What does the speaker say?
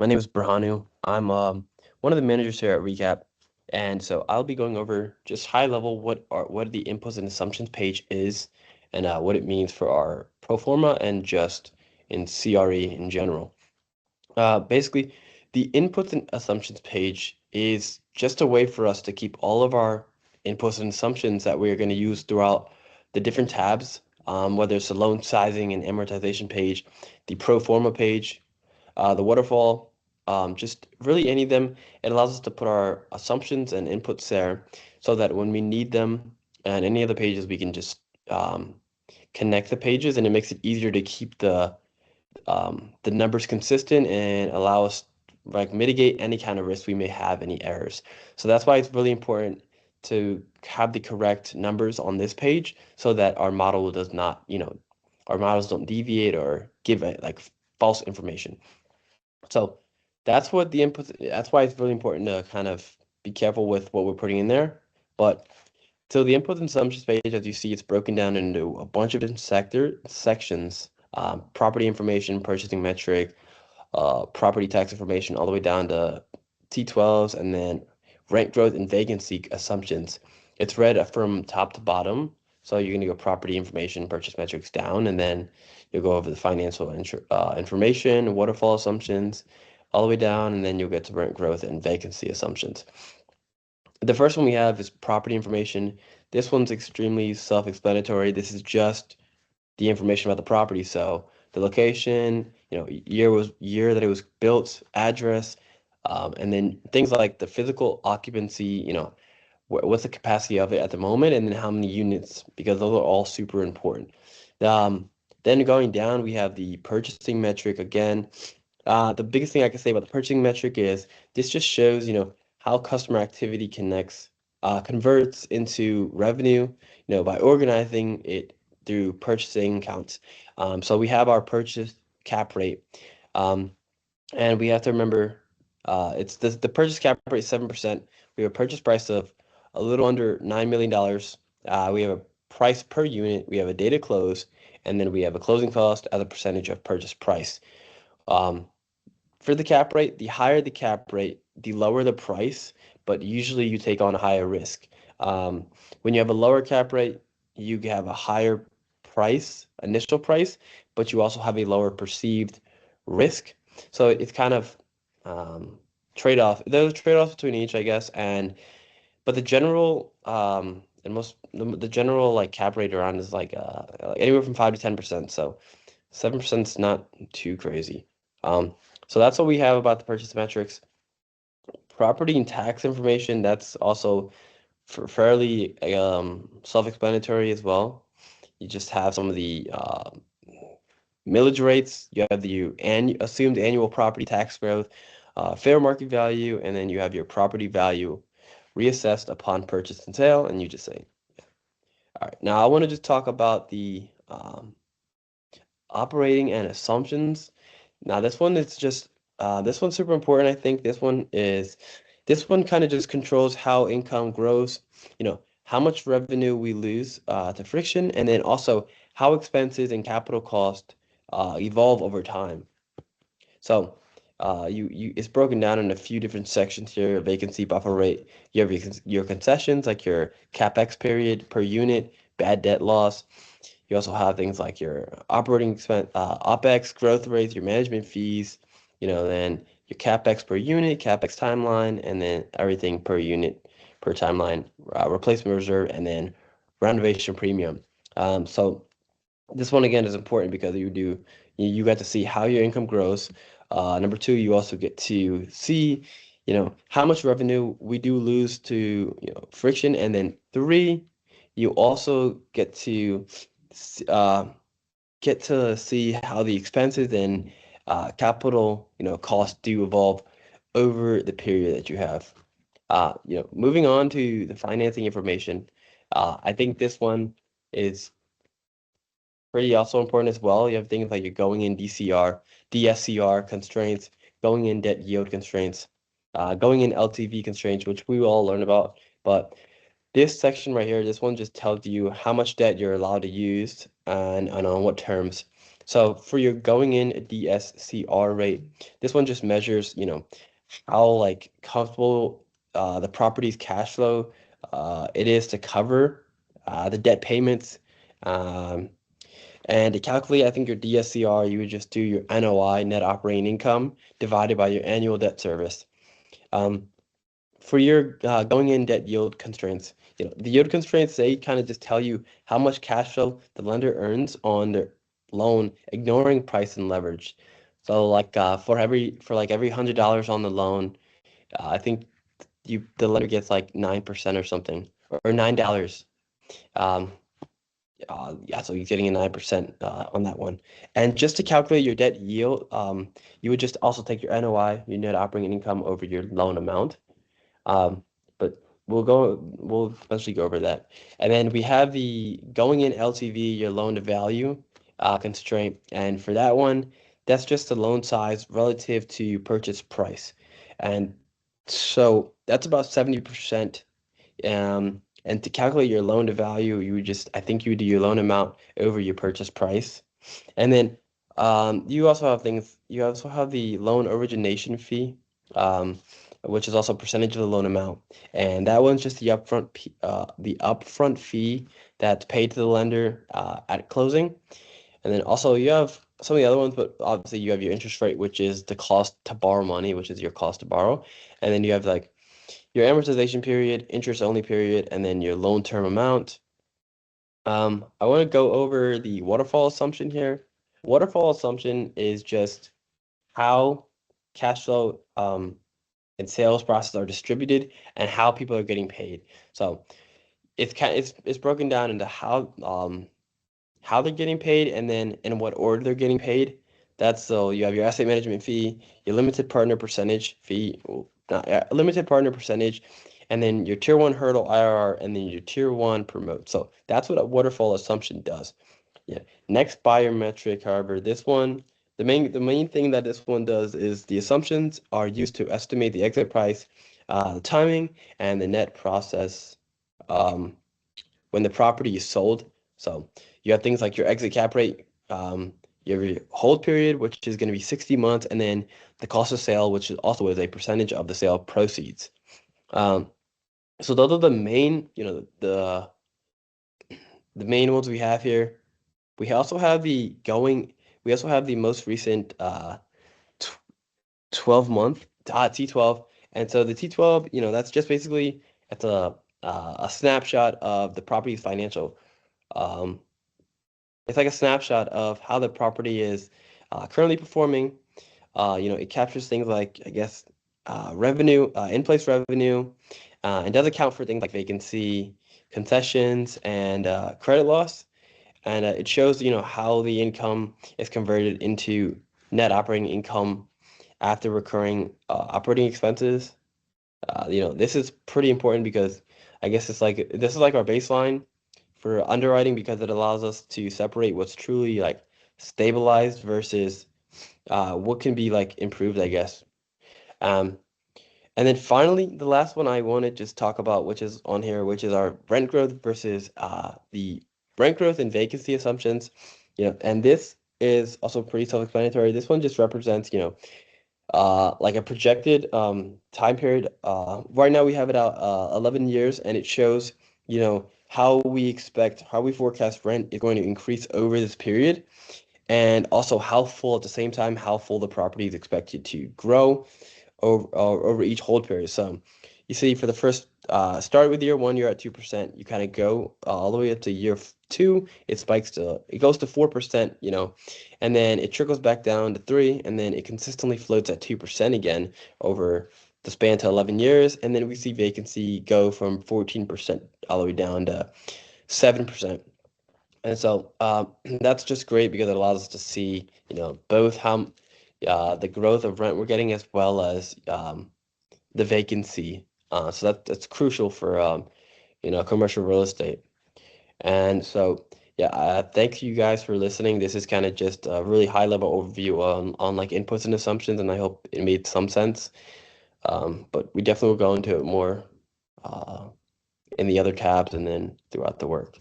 My name is Birhanu. I'm one of the managers here at Recap, and so I'll be going over just high level what the inputs and assumptions page is, and what it means for our pro forma and just in CRE in general. Basically, the inputs and assumptions page is just a way for us to keep all of our inputs and assumptions that we're going to use throughout the different tabs, whether it's the loan sizing and amortization page, the pro forma page, the waterfall, just really any of them. It allows us to put our assumptions and inputs there so that when we need them and any other pages, we can just connect the pages, and it makes it easier to keep the numbers consistent and allow us like mitigate any kind of risk we may have, any errors. So that's why it's really important to have the correct numbers on this page so that our model does not, our models don't deviate or give it like false information. So that's what the input, that's why it's really important to kind of be careful with what we're putting in there. But so the input and assumptions page, as you see, it's broken down into a bunch of different sections, property information, purchasing metric, property tax information, all the way down to T12s, and then rent growth and vacancy assumptions. It's read from top to bottom. So you're going to go property information, purchase metrics down, and then you'll go over the financial information, waterfall assumptions, all the way down, and then you'll get to rent growth and vacancy assumptions. The first one we have is property information. This one's extremely self-explanatory. This is just the information about the property. So the location, year that it was built, address, and then things like the physical occupancy, what's the capacity of it at the moment, and then how many units, because those are all super important. Um, then going down, we have the purchasing metric again. The biggest thing I can say about the purchasing metric is this just shows, how customer activity converts into revenue, by organizing it through purchasing counts. So we have our purchase cap rate, um, and we have to remember it's the purchase cap rate is 7%. We have a purchase price of a little under $9 million. We have a price per unit. We have a date of close, and then we have a closing cost as a percentage of purchase price. Um, for the cap rate, the higher the cap rate, the lower the price, but usually you take on a higher risk. When you have a lower cap rate, you have a higher price, initial price, but you also have a lower perceived risk. So it's kind of trade-off. There's trade-offs between each, I guess, but the general and the general like cap rate around is like anywhere from 5 to 10%. So 7% is not too crazy. So that's what we have about the purchase metrics. Property and tax information, that's also fairly self-explanatory as well. You just have some of the millage rates. You have the assumed annual property tax growth, fair market value, and then you have your property value reassessed upon purchase and sale, and you just say, yeah. All right, now I want to just talk about the operating and assumptions. Now this one's super important. I think this one kind of just controls how income grows, how much revenue we lose to friction, and then also how expenses and capital cost evolve over time. So it's broken down in a few different sections here: vacancy buffer rate. You have your concessions, like your capex period per unit, bad debt loss. You also have things like your operating expense, OpEx growth rates, your management fees, then your CapEx per unit, CapEx timeline, and then everything per unit per timeline, replacement reserve, and then renovation premium. So this one again is important because you get to see how your income grows. Number two, you also get to see, how much revenue we do lose to, friction, and then three, you also uh, get to see how the expenses and capital, costs do evolve over the period that you have. Moving on to the financing information, I think this one is pretty also important as well. You have things like your going in DCR, DSCR constraints, going in debt yield constraints, going in LTV constraints, which we will all learn about. But this section right here, this one just tells you how much debt you're allowed to use and on what terms. So for your going in DSCR rate, this one just measures, how like comfortable the property's cash flow it is to cover the debt payments. Um, and to calculate, I think your DSCR, you would just do your NOI, net operating income, divided by your annual debt service. For your going in debt yield constraints, the yield constraints, they kind of just tell you how much cash flow the lender earns on their loan, ignoring price and leverage. So like for every $100 on the loan, I think the lender gets like 9% or something, or $9. Um, yeah, so you're getting a 9% on that one. And just to calculate your debt yield, you would just also take your NOI, your net operating income, over your loan amount. Um, but we'll eventually go over that. And then we have the going in LTV, your loan to value constraint. And for that one, that's just the loan size relative to purchase price. And so that's about 70%. And to calculate your loan to value, I think you do your loan amount over your purchase price. And then you also have the loan origination fee, um, which is also a percentage of the loan amount. And that one's just the upfront fee that's paid to the lender at closing. And then also you have some of the other ones, but obviously you have your interest rate, which is the cost to borrow money, which is your cost to borrow. And then you have like your amortization period, interest only period, and then your loan term amount. I want to go over the waterfall assumption here. Waterfall assumption is just how cash flow and sales process are distributed and how people are getting paid. So it's broken down into how they're getting paid and then in what order they're getting paid. That's so you have your asset management fee, your limited partner percentage fee, limited partner percentage, and then your tier one hurdle IRR, and then your tier one promote. So that's what a waterfall assumption does. Yeah. Next buyer metric, however, the main thing that this one does is the assumptions are used to estimate the exit price, the timing, and the net process. Um, when the property is sold. So you have things like your exit cap rate, you have your hold period, which is going to be 60 months, and then the cost of sale, which is also is a percentage of the sale proceeds. So those are the main, the main ones we have here. We also have we also have the most recent 12-month T12. And so the T12, that's just basically it's a snapshot of the property's financial. Um, It's like a snapshot of how the property is currently performing. It captures things like, I guess, revenue, in-place revenue, and does account for things like vacancy, concessions, and credit loss. And it shows, how the income is converted into net operating income after recurring operating expenses. This is pretty important because I guess this is like our baseline for underwriting because it allows us to separate what's truly like stabilized versus what can be like improved, I guess. Um, and then finally, the last one I want to just talk about, which is on here, which is our rent growth versus the rent growth and vacancy assumptions. And this is also pretty self-explanatory. This one just represents, like a projected time period. Right now we have it out 11 years, and it shows, how we forecast rent is going to increase over this period, and also how full at the same time, how full the property is expected to grow over each hold period. So you see for the first start with year one, you're at 2%. You kind of go all the way up to year two, it goes to 4%, and then it trickles back down to 3, and then it consistently floats at 2% again over the span to 11 years. And then we see vacancy go from 14% all the way down to 7%. And so that's just great because it allows us to see, both how the growth of rent we're getting as well as the vacancy. So that's crucial for commercial real estate. And so yeah, thank you guys for listening. This is kind of just a really high level overview on like inputs and assumptions, and I hope it made some sense. But we definitely will go into it more in the other tabs and then throughout the work.